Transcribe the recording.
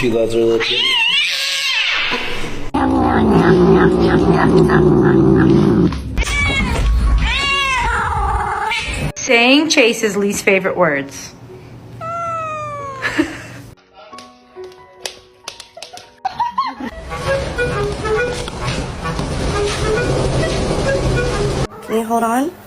She loves her little kitty. Saying Chase's least favorite words. Can you hold on?